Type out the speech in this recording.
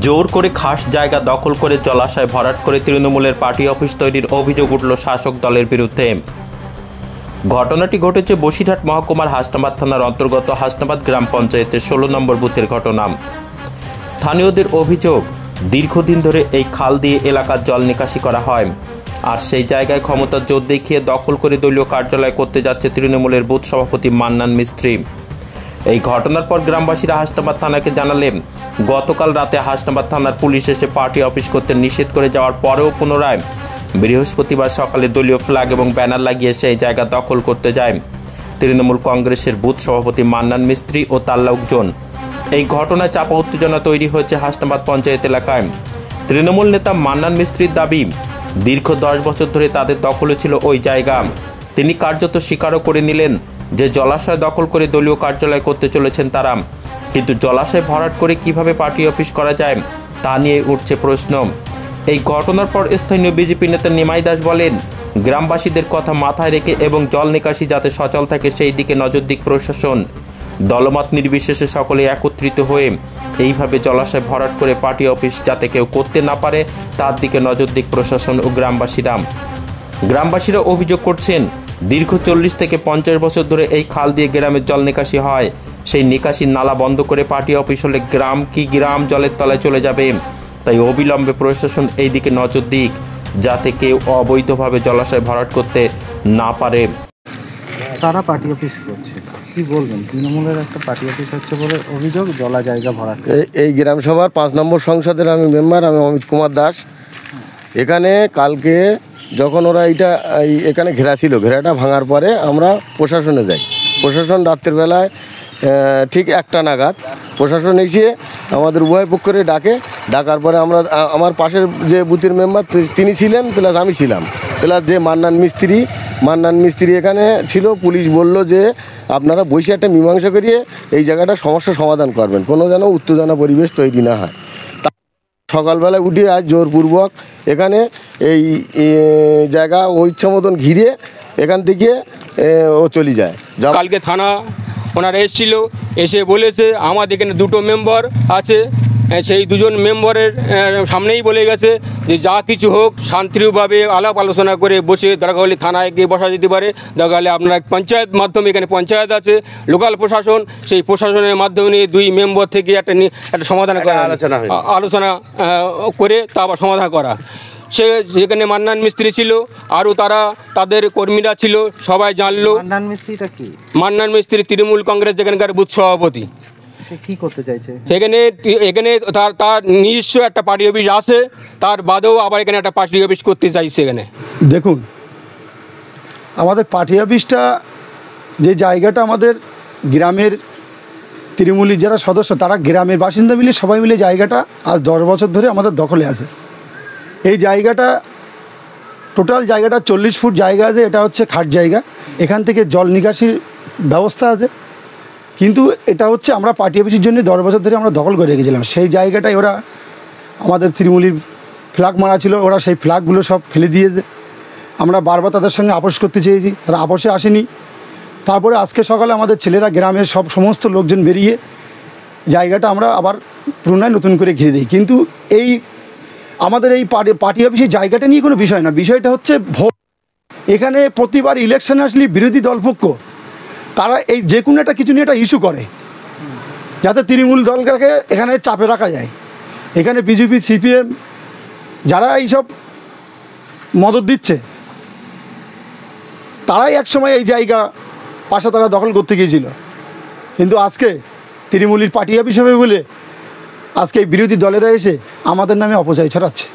জোর করে খাস জায়গা দখল করে জলাশয় ভরাট করে তৃণমূলের পার্টি অফিস তৈরির অভিযোগ উঠল শাসক দলের বিরুদ্ধে। ঘটনাটি ঘটেছে বসিরহাট মহকুমার হাসনাবাদ থানার অন্তর্গত হাসনাবাদ গ্রাম পঞ্চায়েতের 16 নম্বর বুথের ঘটনা। স্থানীয়দের অভিযোগ, দীর্ঘদিন ধরে এই খাল দিয়ে এলাকার জল নিকাশি করা হয়, আর সেই জায়গায় ক্ষমতার জোর দেখিয়ে দখল করে দলীয় কার্যালয় করতে যাচ্ছে তৃণমূলের বুথ সভাপতি মান্নান মিস্ত্রি। এই ঘটনার পর গ্রামবাসীরা হাসনাবাদ থানাকে জানালেন। গতকাল রাতে হাসনাবাদ থানার পুলিশ এসে পার্টি অফিস করতে নিষেধ করে যাওয়ার পরেও পুনরায় বৃহস্পতিবার সকালে দলীয় ফ্ল্যাগ এবং ব্যানার লাগিয়ে সেই জায়গা দখল করতে যায় তৃণমূল কংগ্রেসের বুথ সভাপতি মান্নান মিস্ত্রি ও তার লোকজন। এই ঘটনায় চাপা উত্তেজনা তৈরি হয়েছে হাসনাবাদ পঞ্চায়েত এলাকায়। তৃণমূল নেতা মান্নান মিস্ত্রির দাবি, দীর্ঘ 10 বছর ধরে তাদের দখলে ছিল ওই জায়গা। তিনি কার্যত স্বীকারও করে নিলেন যে জলাশয় দখল করে দলীয় কার্যালয় করতে চলেছেন তারা, কিন্তু জলাশয় ভরাট করে কিভাবে পার্টি অফিস করা যায় তা নিয়ে উঠছে প্রশ্ন। এই ঘটনার পর স্থানীয় বিজেপি নেতা নিমাই দাস বলেন, গ্রামবাসীদের কথা মাথায় রেখে এবং জল নিকাশি যাতে সচল থাকে সেই দিকে নজর দিক প্রশাসন। দলমত নির্বিশেষে সকলে একত্রিত হয়ে এইভাবে জলাশয় ভরাট করে পার্টি অফিস যাতে কেউ করতে না পারে তার দিকে নজর দিক প্রশাসন ও গ্রামবাসীরা অভিযোগ করছেন, দীর্ঘ 40 থেকে 50 বছর ধরে এই খাল দিয়ে গ্রামের জল নিকাশি হয়। সেই নিকাশির নালা বন্ধ করে পার্টি অফিস হলে গ্রাম জলের তলায় চলে যাবে। তাই অবিলম্বে প্রশাসন এই দিকে নজর দিক যাতে কেউ অবৈধভাবে জলাশয় ভরাট করতে না পারে। তারা পার্টি অফিস করছে, কি বলবেন? তৃণমূলের একটা পার্টি অফিস হচ্ছে বলে অভিযোগ, জলা জায়গা ভরাট। এই গ্রাম সভার 5 নম্বর সংসদের আমি মেম্বার, আমি অমিত কুমার দাস। এখানে কালকে যখন ওরা এখানে ঘেরা ছিল, ঘেরাটা ভাঙার পরে আমরা প্রশাসনে যাই। প্রশাসন রাত্রের বেলায় ঠিক 1টা নাগাদ প্রশাসন এসে আমাদের উভয় পক্ষরে ডাকার পরে আমার পাশের যে বুথের মেম্বার তিনি ছিলেন, প্লাস আমি ছিলাম, প্লাস যে মান্নান মিস্ত্রি এখানে ছিল। পুলিশ বলল যে আপনারা বসে একটা মীমাংসা করিয়ে এই জায়গাটা সমস্যা সমাধান করবেন, কোনো যেন উত্তেজনা পরিবেশ তৈরি না হয়। সকালবেলায় উঠে আজ জোরপূর্বক এখানে এই জায়গা ও ইচ্ছা মতন ঘিরে এখান থেকে ও চলে যায়। কালকে থানা ওনারা এসে বলেছে আমাদের এখানে 2টো মেম্বার আছে, সেই 2জন মেম্বারের সামনেই বলে গেছে যে যা কিছু হোক শান্তিভাবে আলাপ আলোচনা করে বসে দরকার হলে থানায় গিয়ে বসা যেতে পারে। দরকার হলে আপনারা পঞ্চায়েত মাধ্যমে, এখানে পঞ্চায়েত আছে, লোকাল প্রশাসন, সেই প্রশাসনের মাধ্যমে 2 মেম্বার থেকে একটা সমাধান করা, আলোচনা করে তা আবার সমাধান করা। যেখানে মান্নান মিস্ত্রি ছিল, আরও তাদের কর্মীরা ছিল, সবাই জানলো। মান্নান মিস্ত্রিটা কি? মান্নান মিস্ত্রি তৃণমূল কংগ্রেস যেখানকার বুথ সভাপতি। কি করতে চাইছে এখানে তার নিজস্ব একটা পার্টি অফিস আছে, তার বাদেও আবার এখানে একটা পার্টি অফিস করতে চাইছে। এখানে দেখুন, আমাদের পার্টি অফিসটা যে জায়গাটা আমাদের গ্রামের তৃণমূলের যারা সদস্য তারা গ্রামের বাসিন্দা মিলে সবাই মিলে জায়গাটা আজ 10 বছর ধরে আমাদের দখলে আছে। এই জায়গাটা টোটাল জায়গাটা 40 ফুট জায়গা আছে, এটা হচ্ছে খাট জায়গা। এখান থেকে জল নিকাশির ব্যবস্থা আছে, কিন্তু এটা হচ্ছে আমরা পার্টি অফিসের জন্য 10 বছর ধরে আমরা দখল করে রেখেছিলাম। সেই জায়গাটায় ওরা আমাদের তৃণমূলের ফ্ল্যাগ মারা ছিল, ওরা সেই ফ্ল্যাগগুলো সব ফেলে দিয়েছে। আমরা বারবার তাদের সঙ্গে আপোষ করতে চেয়েছি, তারা আপোষে আসেনি। তারপরে আজকে সকালে আমাদের ছেলেরা গ্রামের সমস্ত লোকজন বেরিয়ে জায়গাটা আমরা আবার পুনরায় নতুন করে ঘিরে দিই। কিন্তু আমাদের এই পার্টি অফিসের জায়গাটা নিয়ে কোনো বিষয় না, বিষয়টা হচ্ছে ভোট। এখানে প্রতিবার ইলেকশনে আসলে বিরোধী দলপক্ষ তারা এই যে কোনো একটা কিছু নিয়ে একটা ইস্যু করে যাতে তৃণমূল দলকে এখানে চাপে রাখা যায়। এখানে বিজেপি, সিপিএম যারা এইসব মদত দিচ্ছে তারাই একসময় এই জায়গা তারা দখল করতে গিয়েছিল, কিন্তু আজকে তৃণমূলের পার্টি অফিস হবে বলে আজকে বিরোধী দলেরা এসে আমাদের নামে অপচয় ছড়াচ্ছে।